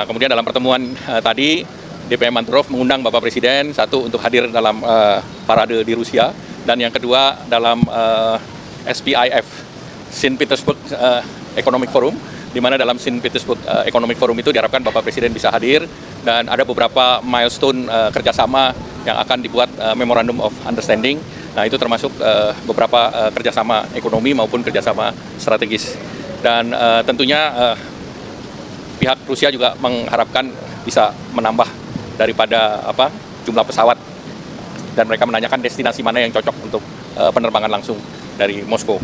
Kemudian dalam pertemuan tadi, DPM Anturov mengundang Bapak Presiden, satu untuk hadir dalam parade di Rusia, dan yang kedua dalam SPIF, St. Petersburg Economic Forum, di mana dalam St. Petersburg Economic Forum itu diharapkan Bapak Presiden bisa hadir, dan ada beberapa milestone kerjasama yang akan dibuat Memorandum of Understanding. Nah, itu termasuk beberapa kerjasama ekonomi maupun kerjasama strategis. Dan tentunya pihak Rusia juga mengharapkan bisa menambah daripada jumlah pesawat, dan mereka menanyakan destinasi mana yang cocok untuk penerbangan langsung dari Moskow.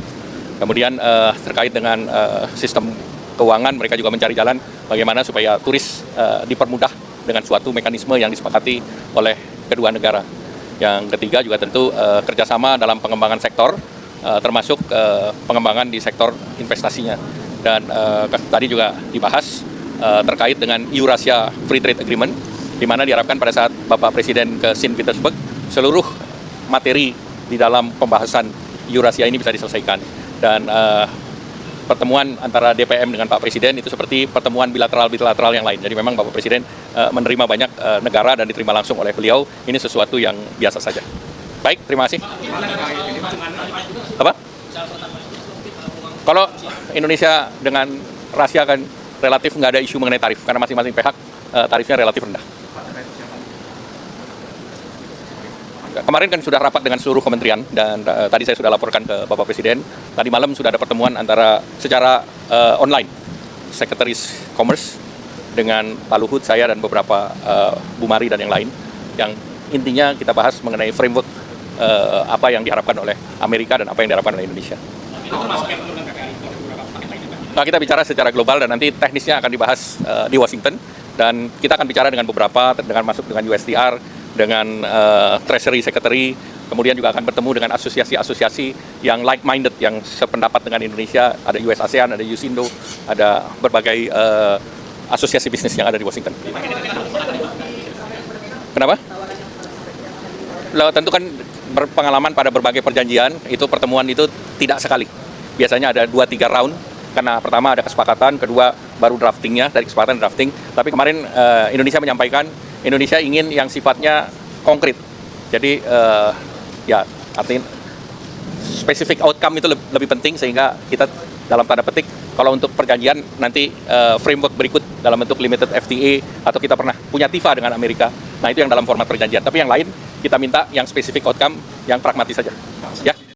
Kemudian terkait dengan sistem keuangan, mereka juga mencari jalan bagaimana supaya turis dipermudah dengan suatu mekanisme yang disepakati oleh kedua negara. Yang ketiga juga tentu kerjasama dalam pengembangan sektor, termasuk pengembangan di sektor investasinya. Dan tadi juga dibahas terkait dengan Eurasia Free Trade Agreement, di mana diharapkan pada saat Bapak Presiden ke St. Petersburg, seluruh materi di dalam pembahasan Eurasia ini bisa diselesaikan. Dan pertemuan antara DPM dengan Pak Presiden itu seperti pertemuan bilateral yang lain. Jadi memang Bapak Presiden menerima banyak negara dan diterima langsung oleh beliau. Ini sesuatu yang biasa saja. Baik, terima kasih. Apa? Kalau Indonesia dengan Rusia kan relatif nggak ada isu mengenai tarif, karena masing-masing pihak tarifnya relatif rendah. Kemarin kan sudah rapat dengan seluruh kementerian, dan tadi saya sudah laporkan ke Bapak Presiden. Tadi malam sudah ada pertemuan antara secara online, Sekretaris Commerce dengan Pak Luhut, saya dan beberapa Bu Mari dan yang lain, yang intinya kita bahas mengenai framework apa yang diharapkan oleh Amerika dan apa yang diharapkan oleh Indonesia. Nah, kita bicara secara global dan nanti teknisnya akan dibahas di Washington, dan kita akan bicara dengan beberapa, dengan masuk dengan USTR, dengan Treasury Secretary, kemudian juga akan bertemu dengan asosiasi-asosiasi yang like-minded, yang sependapat dengan Indonesia, ada US ASEAN, ada USINDO, ada berbagai asosiasi bisnis yang ada di Washington. Kenapa? Tentu kan berpengalaman pada berbagai perjanjian, itu pertemuan itu tidak sekali. Biasanya ada 2-3 round, karena pertama ada kesepakatan, kedua baru draftingnya, dari kesepakatan drafting. Tapi kemarin Indonesia menyampaikan, Indonesia ingin yang sifatnya konkret. Jadi ya artinya spesifik outcome itu lebih penting, sehingga kita dalam tanda petik, kalau untuk perjanjian nanti framework berikut dalam bentuk limited FTA, atau kita pernah punya TIFA dengan Amerika, nah itu yang dalam format perjanjian. Tapi yang lain kita minta yang spesifik outcome, yang pragmatis saja. Ya.